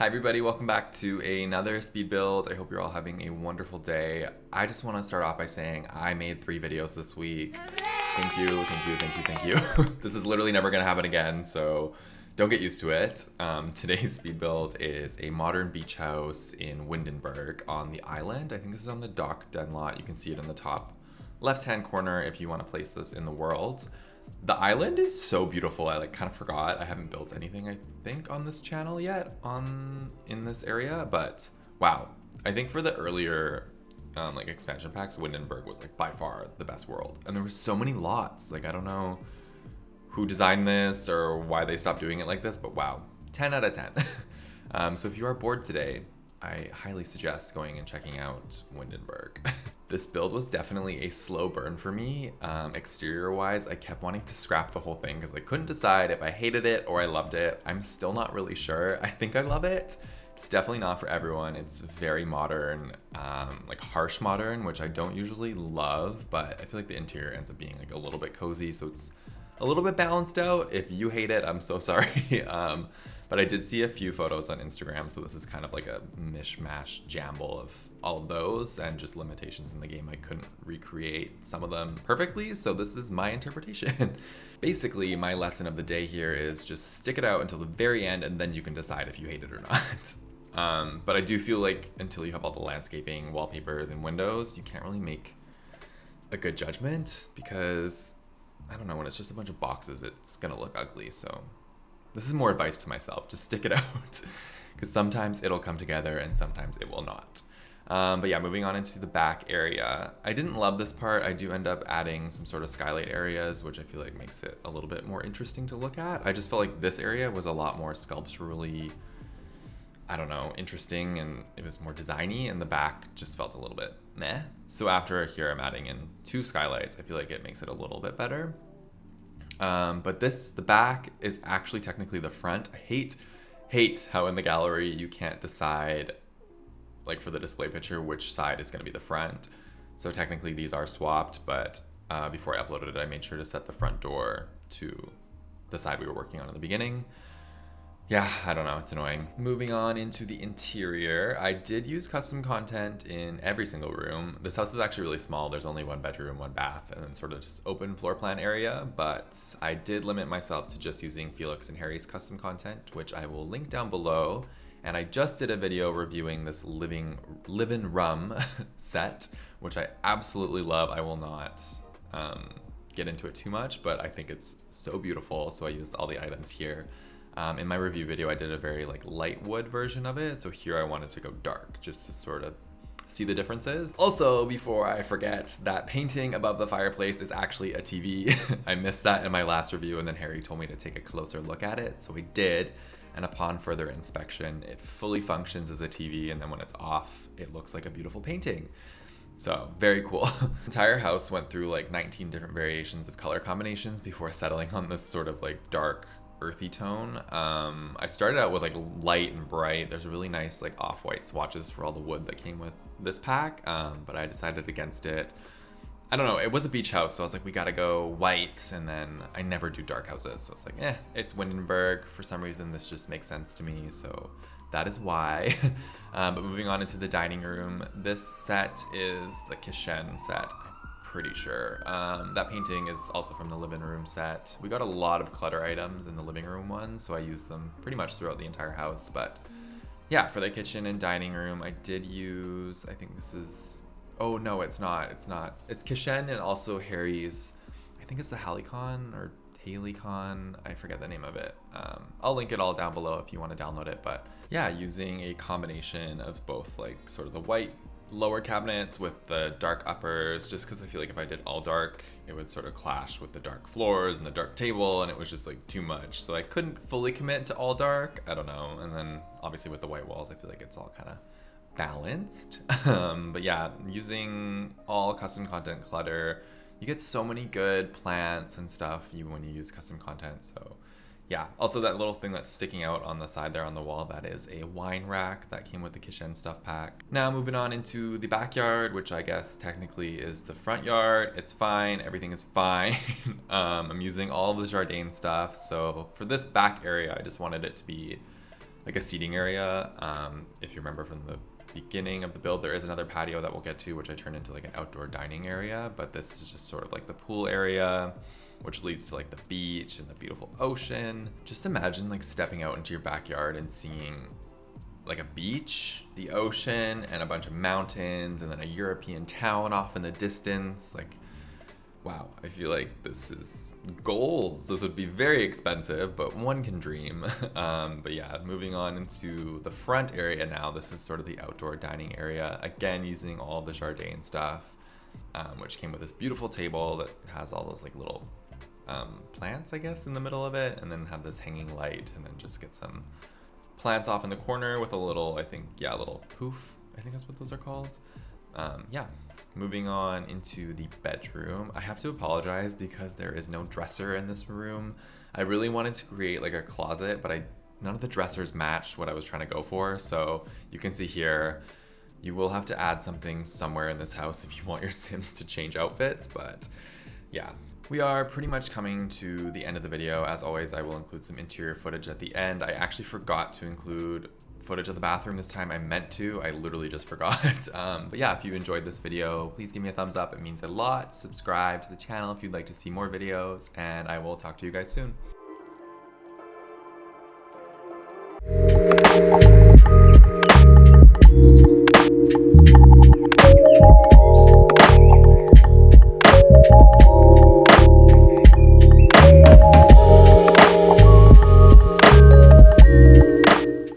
Hi everybody, welcome back to another speed build. I hope you're all having a wonderful day. I just want to start off by saying I made 3 videos this week. Thank you, thank you, thank you, thank you. This is literally never going to happen again, so don't get used to it. Today's speed build is a modern beach house in Windenburg on the island. I think this is on the dock den lot. You can see it in the top left-hand corner if you want to place this in the world. The island is so beautiful. I kind of forgot. I haven't built anything, I think, on this channel yet in this area, but wow. I think for the earlier expansion packs, Windenburg was by far the best world. And there were so many lots. I don't know who designed this or why they stopped doing it like this, but wow, 10 out of 10. So if you are bored today, I highly suggest going and checking out Windenburg. This build was definitely a slow burn for me. Exterior wise, I kept wanting to scrap the whole thing because I couldn't decide if I hated it or I loved it. I'm still not really sure. I think I love it. It's definitely not for everyone. It's very modern, harsh modern, which I don't usually love, but I feel like the interior ends up being a little bit cozy, so it's a little bit balanced out. If you hate it, I'm so sorry. But I did see a few photos on Instagram, so this is kind of like a mishmash jamble of all of those and just limitations in the game. I couldn't recreate some of them perfectly, so this is my interpretation. Basically, my lesson of the day here is just stick it out until the very end, and then you can decide if you hate it or not. But I do feel like until you have all the landscaping, wallpapers, and windows, you can't really make a good judgment because, I don't know, when it's just a bunch of boxes, it's gonna look ugly, so this is more advice to myself. Just stick it out because sometimes it'll come together and sometimes it will not. But yeah, moving on into the back area. I didn't love this part. I do end up adding some sort of skylight areas, which I feel like makes it a little bit more interesting to look at. I just felt like this area was a lot more sculpturally, I don't know, interesting, and it was more designy, and the back just felt a little bit meh. So after here, I'm adding in 2 skylights. I feel like it makes it a little bit better. But the back is actually technically the front. I hate how in the gallery you can't decide, for the display picture, which side is going to be the front. So technically these are swapped, but before I uploaded it, I made sure to set the front door to the side we were working on in the beginning. Yeah, I don't know, it's annoying. Moving on into the interior, I did use custom content in every single room. This house is actually really small. There's only 1 bedroom, 1 bath, and then sort of just open floor plan area, but I did limit myself to just using Felix and Harrie's custom content, which I will link down below. And I just did a video reviewing this Livin rum set, which I absolutely love. I will not get into it too much, but I think it's so beautiful, so I used all the items here. In my review video, I did a very light wood version of it. So here I wanted to go dark just to sort of see the differences. Also, before I forget, that painting above the fireplace is actually a TV. I missed that in my last review, and then Harrie told me to take a closer look at it. So we did. And upon further inspection, it fully functions as a TV. And then when it's off, it looks like a beautiful painting. So very cool. The entire house went through 19 different variations of color combinations before settling on this sort of dark, earthy tone. I started out with light and bright. There's really nice off-white swatches for all the wood that came with this pack, but I decided against it. I don't know, it was a beach house, so I was we gotta go white, and then I never do dark houses, so it's it's Windenburg. For some reason this just makes sense to me, so that is why. But moving on into the dining room, this set is the Kichen set, pretty sure. That painting is also from the living room set. We got a lot of clutter items in the living room one, so I used them pretty much throughout the entire house. But yeah, for the kitchen and dining room, I did use, I think this is, oh no, it's not. It's Kichen and also Harrie's, I think it's the Halicon or Halicon, I forget the name of it. I'll link it all down below if you want to download it. But yeah, using a combination of both sort of the white lower cabinets with the dark uppers, just because I feel if I did all dark, it would sort of clash with the dark floors and the dark table, and it was just too much. So I couldn't fully commit to all dark. I don't know. And then obviously with the white walls, I feel it's all kind of balanced. But yeah, using all custom content clutter, you get so many good plants and stuff when you use custom content. So yeah, also that little thing that's sticking out on the side there on the wall, that is a wine rack that came with the Kichen stuff pack. Now moving on into the backyard, which I guess technically is the front yard. It's fine, everything is fine. I'm using all of the Jardane stuff. So for this back area, I just wanted it to be like a seating area. If you remember from the beginning of the build, there is another patio that we'll get to, which I turned into like an outdoor dining area, but this is just sort of like the pool area, which leads to like the beach and the beautiful ocean. Just imagine like stepping out into your backyard and seeing like a beach, the ocean, and a bunch of mountains, and then a European town off in the distance. Like, wow, I feel like this is goals. This would be very expensive, but one can dream. But yeah, moving on into the front area now. This is sort of the outdoor dining area. Again, using all the Jardane stuff, which came with this beautiful table that has all those like little plants, I guess, in the middle of it, and then have this hanging light, and then just get some plants off in the corner with a little, I think, yeah, a little poof. I think that's what those are called. Yeah. Moving on into the bedroom. I have to apologize because there is no dresser in this room. I really wanted to create like a closet, but none of the dressers matched what I was trying to go for. So you can see here, you will have to add something somewhere in this house if you want your Sims to change outfits, but yeah. We are pretty much coming to the end of the video. As always, I will include some interior footage at the end. I actually forgot to include footage of the bathroom this time. I meant to, I literally just forgot. But yeah, if you enjoyed this video, please give me a thumbs up. It means a lot. Subscribe to the channel if you'd like to see more videos, and I will talk to you guys soon.